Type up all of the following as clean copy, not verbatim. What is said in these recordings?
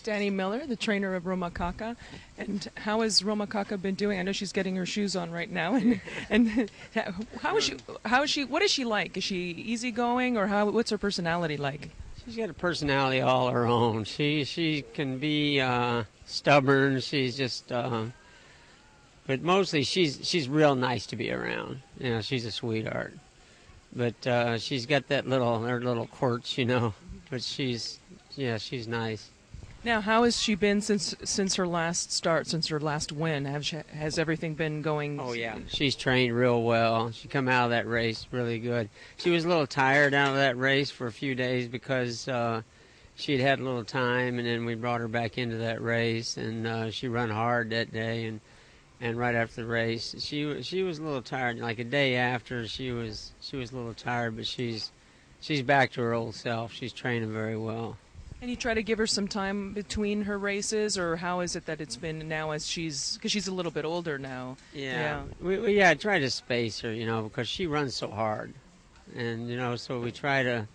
Danny Miller, the trainer of Romakaka. And how has Romakaka been doing? I know she's getting her shoes on right now. And what is she like? Is she easygoing, or what's her personality like? She's got a personality all her own. She can be stubborn. She's just, but mostly she's real nice to be around. You know, she's a sweetheart. But she's got her little quirks, you know. But she's nice. Now, how has she been since her last start, since her last win? Has everything been going? Oh, yeah. She's trained real well. She come out of that race really good. She was a little tired out of that race for a few days because she'd had a little time, and then we brought her back into that race, and she run hard that day, and right after the race, she was a little tired. Like a day after, she was a little tired, but she's back to her old self. She's training very well. And you try to give her some time between her races, or how is it that it's been now because she's a little bit older now? Yeah. I try to space her, you know, because she runs so hard. And, you know, so we try to,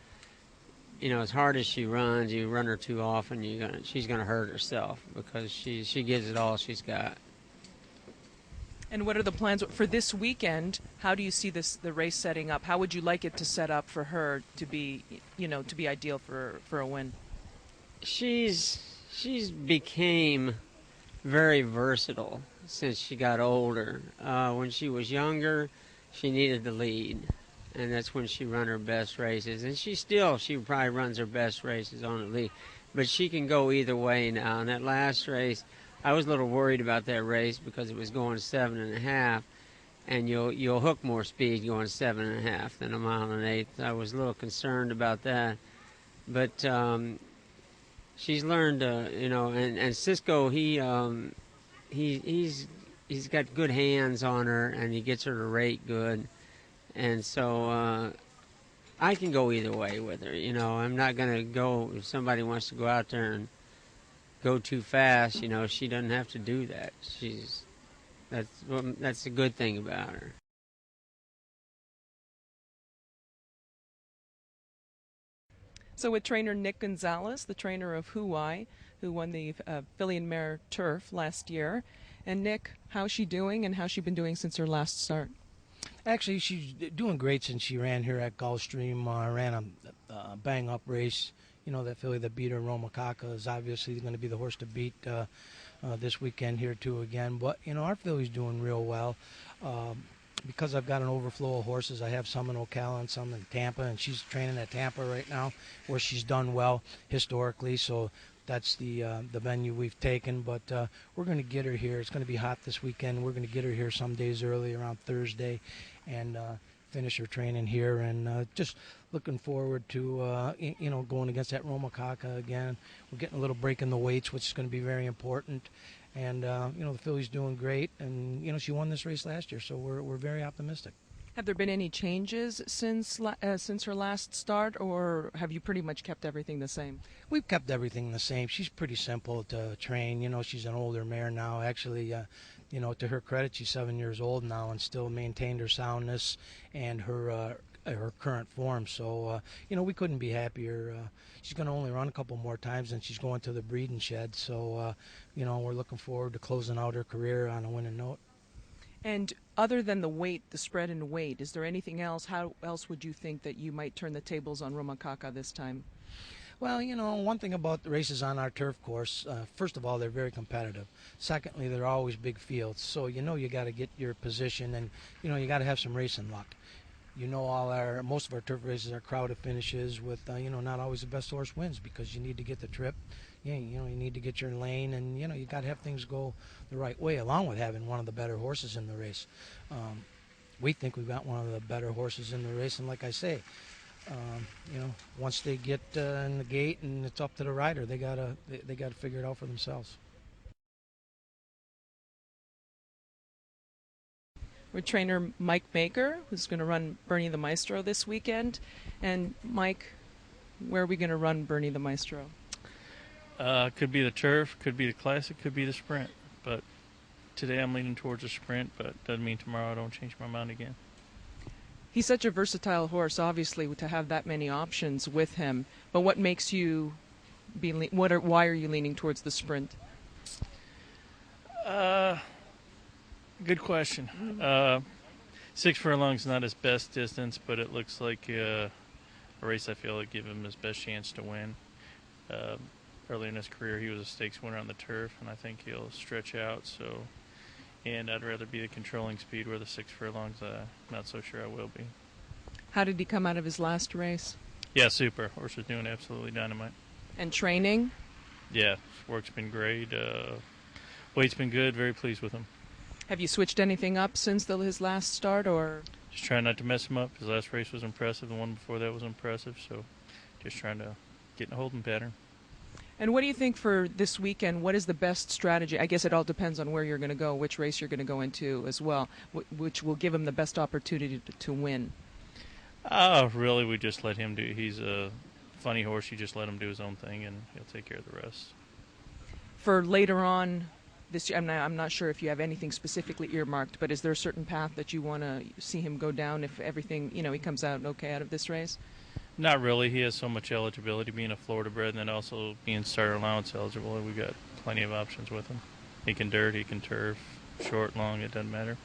you know, as hard as she runs, you run her too often, she's going to hurt herself because she gives it all she's got. And what are the plans for this weekend? How do you see the race setting up? How would you like it to set up for her to be ideal for a win? She's became very versatile since she got older. When she was younger, she needed the lead, and that's when she run her best races. And she probably runs her best races on the lead, but she can go either way now. In that last race, I was a little worried about that race because it was going 7.5, and you'll hook more speed going 7.5 than a mile and 1/8. I was a little concerned about that, but she's learned, you know. And Cisco, he's got good hands on her, and he gets her to rate good, and so I can go either way with her. You know, I'm not gonna go if somebody wants to go out there and go too fast. You know, she doesn't have to do that. That's the good thing about her. So with trainer Nick Gonzalez, the trainer of Huai, who won the Filly and Mare Turf last year. And Nick, how's she doing, and how's she been doing since her last start? Actually, she's doing great since she ran here at Gulfstream. Ran a bang-up race. You know, that filly that beat her, Romakaka, is obviously going to be the horse to beat this weekend here, too, again. But, you know, our filly's doing real well. Because I've got an overflow of horses, I have some in Ocala and some in Tampa, and she's training at Tampa right now, where she's done well historically. So that's the venue we've taken. But we're going to get her here. It's going to be hot this weekend. We're going to get her here some days early, around Thursday, and finish her training here. And just looking forward to you know, going against that Romakaka again. We're getting a little break in the weights, which is going to be very important. And, you know, the filly's doing great, and, you know, she won this race last year, so we're very optimistic. Have there been any changes since her last start, or have you pretty much kept everything the same? We've kept everything the same. She's pretty simple to train. You know, she's an older mare now. Actually, you know, to her credit, she's 7 years old now and still maintained her soundness and her current form. So, you know, we couldn't be happier. She's going to only run a couple more times, and she's going to the breeding shed. So, you know, we're looking forward to closing out her career on a winning note. And other than the weight, the spread in weight, is there anything else? How else would you think that you might turn the tables on Romakaka this time? Well, you know, one thing about the races on our turf course, first of all, they're very competitive. Secondly, they're always big fields. So, you know, you got to get your position, and, you know, you got to have some racing luck. You know, most of our turf races are crowded finishes with, you know, not always the best horse wins, because you need to get the trip. You know, you need to get your lane, and, you know, you got to have things go the right way, along with having one of the better horses in the race. We think we've got one of the better horses in the race, and like I say, you know, once they get in the gate and it's up to the rider, they gotta figure it out for themselves. With trainer Mike Baker, who's going to run Bernie the Maestro this weekend. And Mike, where are we going to run Bernie the Maestro? Could be the turf, could be the classic, could be the sprint. But today I'm leaning towards the sprint, but doesn't mean tomorrow I don't change my mind again. He's such a versatile horse, obviously, to have that many options with him. But what makes you why are you leaning towards the sprint? Good question. 6 furlongs not his best distance, but it looks like a race I feel like give him his best chance to win. Early in his career, he was a stakes winner on the turf, and I think he'll stretch out. And I'd rather be the controlling speed where the 6 furlongs. Not so sure I will be. How did he come out of his last race? Yeah, super. Horse is doing absolutely dynamite. And training? Yeah, work's been great. Weight's been good. Very pleased with him. Have you switched anything up since his last start, or? Just trying not to mess him up. His last race was impressive. The one before that was impressive. So just trying to get in a holding pattern. And what do you think for this weekend? What is the best strategy? I guess it all depends on where you're going to go, which race you're going to go into as well, which will give him the best opportunity to win. Really, we just let him do. He's a funny horse. You just let him do his own thing, and he'll take care of the rest. For later on this year, I'm not sure if you have anything specifically earmarked, but is there a certain path that you want to see him go down if everything, he comes out okay out of this race? Not really. He has so much eligibility, being a Florida bred, and then also being starter allowance eligible. We got plenty of options with him. He can dirt, he can turf, short, long, it doesn't matter.